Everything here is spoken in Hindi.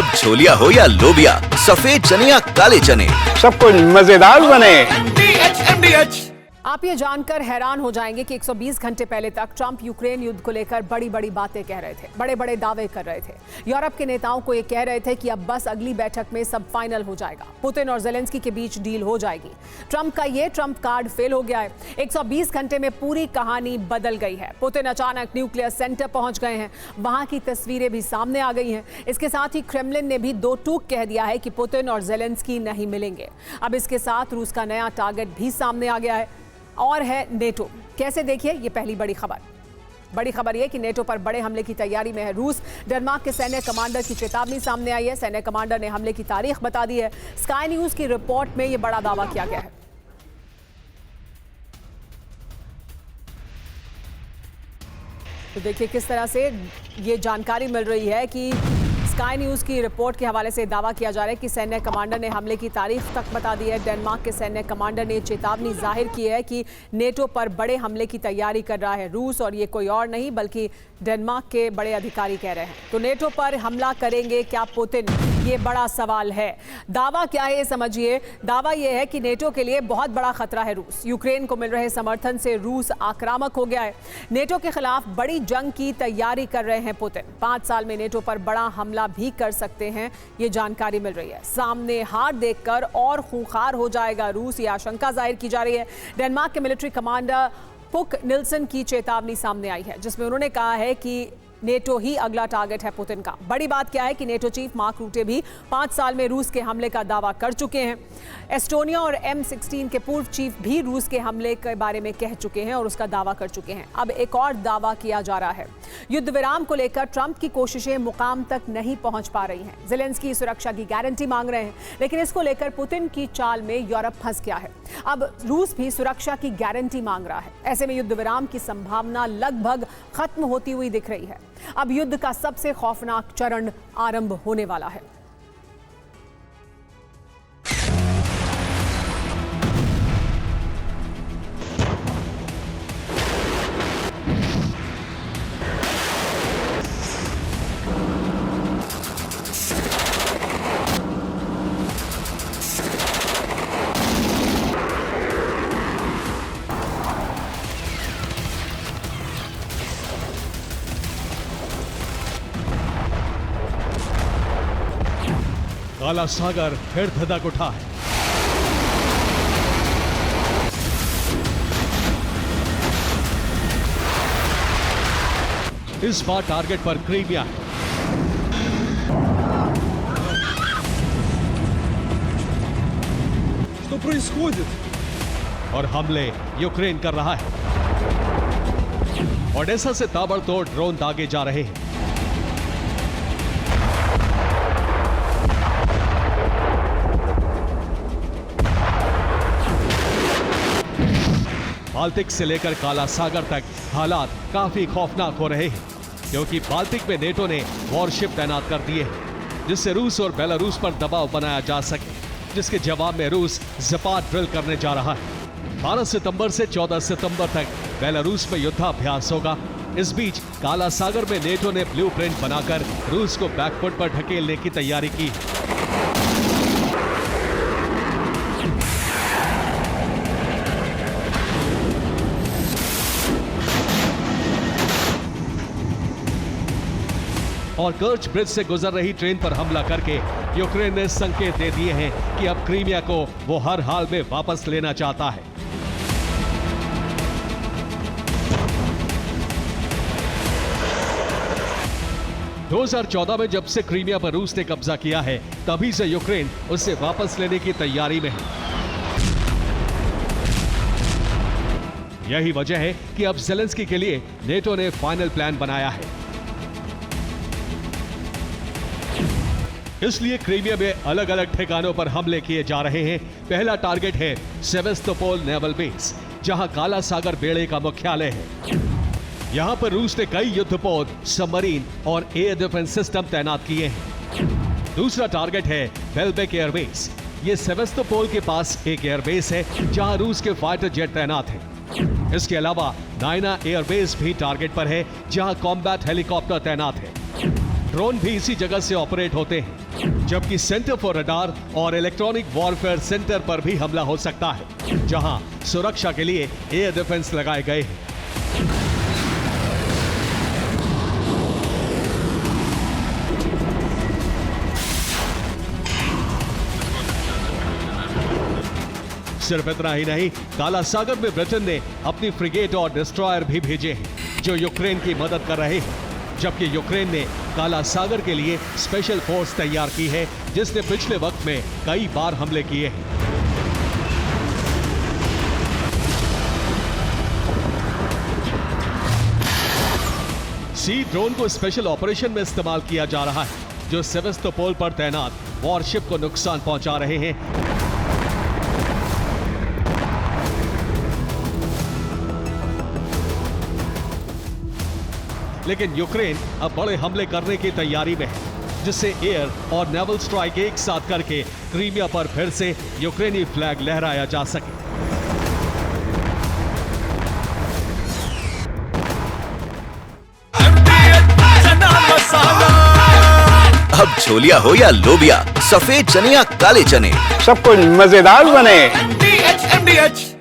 अब छोलिया हो या लोबिया, सफेद चने या काले चने, सब कुछ मजेदार बने। आप ये जानकर हैरान हो जाएंगे कि 120 घंटे पहले तक ट्रंप यूक्रेन युद्ध को लेकर बड़ी बड़ी बातें कह रहे थे, बड़े बड़े दावे कर रहे थे। यूरोप के नेताओं को ये कह रहे थे कि अब बस अगली बैठक में सब फाइनल हो जाएगा, पुतिन और ज़ेलेंस्की के बीच डील हो जाएगी। ट्रंप का ये ट्रंप कार्ड फेल हो गया है। 120 घंटे में पूरी कहानी बदल गई है। पुतिन अचानक न्यूक्लियर सेंटर पहुंच गए हैं, वहां की तस्वीरें भी सामने आ गई हैं। इसके साथ ही क्रेमलिन ने भी दो टूक कह दिया है कि पुतिन और ज़ेलेंस्की नहीं मिलेंगे। अब इसके साथ रूस का नया टारगेट भी सामने आ गया है और है नेटो। कैसे, देखिए ये पहली बड़ी खबर। बड़ी खबर यह कि नेटो पर बड़े हमले की तैयारी में है रूस। डेनमार्क के सैन्य कमांडर की चेतावनी सामने आई है। सैन्य कमांडर ने हमले की तारीख बता दी है। स्काई न्यूज की रिपोर्ट में यह बड़ा दावा किया गया है। तो देखिए किस तरह से ये जानकारी मिल रही है कि स्काई न्यूज की रिपोर्ट के हवाले से दावा किया जा रहा है कि सैन्य कमांडर ने हमले की तारीख तक बता दी है। डेनमार्क के सैन्य कमांडर ने चेतावनी जाहिर की है कि नेटो पर बड़े हमले की तैयारी कर रहा है रूस, और ये कोई और नहीं बल्कि डेनमार्क के बड़े अधिकारी कह रहे हैं। तो नेटो पर हमला करेंगे क्या पुतिन, ये बड़ा सवाल है। दावा क्या है ये समझिए। दावा ये है कि नेटो के लिए बहुत बड़ा खतरा है रूस। यूक्रेन को मिल रहे समर्थन से रूस आक्रामक हो गया है। नेटो के खिलाफ बड़ी जंग की तैयारी कर रहे हैं पुतिन। 5 साल में नेटो पर बड़ा हमला भी कर सकते हैं, ये जानकारी मिल रही है। सामने हार देखकर और खूंखार हो जाएगा रूस, ये आशंका जाहिर की जा रही है। डेनमार्क के मिलिट्री कमांडर पुक निल्सन की चेतावनी सामने आई है, जिसमें उन्होंने कहा है कि नेटो ही अगला टारगेट है पुतिन का। बड़ी बात क्या है कि नेटो चीफ मार्क रूटे भी 5 साल में रूस के हमले का दावा कर चुके हैं। एस्टोनिया और M16 के पूर्व चीफ भी रूस के हमले के बारे में कह चुके हैं और उसका दावा कर चुके हैं। अब एक और दावा किया जा रहा है। युद्ध विराम को लेकर ट्रंप की कोशिशें मुकाम तक नहीं पहुंच पा रही हैं। ज़ेलेंस्की सुरक्षा की गारंटी मांग रहे हैं, लेकिन इसको लेकर पुतिन की चाल में यूरोप फंस गया है। अब रूस भी सुरक्षा की गारंटी मांग रहा है। ऐसे में युद्ध विराम की संभावना लगभग खत्म होती हुई दिख रही है। अब युद्ध का सबसे खौफनाक चरण आरंभ होने वाला है। काला सागर फिर धधक उठा है। इस बार टारगेट पर क्रीमिया है। Что происходит? और हमले यूक्रेन कर रहा है। ओडेसा से ताबड़तोड़ ड्रोन दागे जा रहे हैं। बाल्टिक से लेकर काला सागर तक हालात काफी खौफनाक हो रहे हैं, क्योंकि बाल्टिक में नेटो ने वॉरशिप तैनात कर दिए हैं, जिससे रूस और बेलारूस पर दबाव बनाया जा सके, जिसके जवाब में रूस ज़पाद ड्रिल करने जा रहा है। 12 सितंबर से 14 सितंबर तक बेलारूस में युद्धाभ्यास होगा। इस बीच काला सागर में नेटो ने ब्लूप्रिंट बनाकर रूस को बैकफुट पर ढकेलने की तैयारी की। और कर्च ब्रिज से गुजर रही ट्रेन पर हमला करके यूक्रेन ने संकेत दे दिए हैं कि अब क्रीमिया को वो हर हाल में वापस लेना चाहता है। – 2014 में जब से क्रीमिया पर रूस ने कब्जा किया है, तभी से यूक्रेन उसे वापस लेने की तैयारी में है। यही वजह है कि अब ज़ेलेंस्की के लिए नेटो ने फाइनल प्लान बनाया है। इसलिए क्रीमिया में अलग अलग ठिकानों पर हमले किए जा रहे हैं। पहला टारगेट है सेवेस्तोपोल नेवल बेस, जहां काला सागर बेड़े का मुख्यालय है। यहां पर रूस ने कई युद्धपोत, सबमरीन और एयर डिफेंस सिस्टम तैनात किए हैं। दूसरा टारगेट है बेल्बेक एयरबेस। ये सेवेस्तोपोल के पास एक एयरबेस है, जहां रूस के फाइटर जेट तैनात हैं। इसके अलावा नायना एयरबेस भी टारगेट पर है, जहां कॉम्बैट हेलीकॉप्टर तैनात है। ड्रोन भी इसी जगह से ऑपरेट होते हैं, जबकि सेंटर फॉर रडार और इलेक्ट्रॉनिक वॉरफेयर सेंटर पर भी हमला हो सकता है, जहां सुरक्षा के लिए एयर डिफेंस लगाए गए हैं। सिर्फ इतना ही नहीं, काला सागर में ब्रिटेन ने अपनी फ्रिगेट और डिस्ट्रॉयर भी भेजे हैं, जो यूक्रेन की मदद कर रहे हैं, जबकि यूक्रेन ने काला सागर के लिए स्पेशल फोर्स तैयार की है, जिसने पिछले वक्त में कई बार हमले किए हैं। सी ड्रोन को स्पेशल ऑपरेशन में इस्तेमाल किया जा रहा है, जो सेवेस्तोपोल पर तैनात वॉरशिप को नुकसान पहुंचा रहे हैं। लेकिन यूक्रेन अब बड़े हमले करने की तैयारी में है, जिससे एयर और नेवल स्ट्राइक एक साथ करके क्रीमिया पर फिर से यूक्रेनी फ्लैग लहराया जा सके। अब छोलिया हो या लोबिया, सफेद चने या काले चने, सबको मजेदार बने। MDH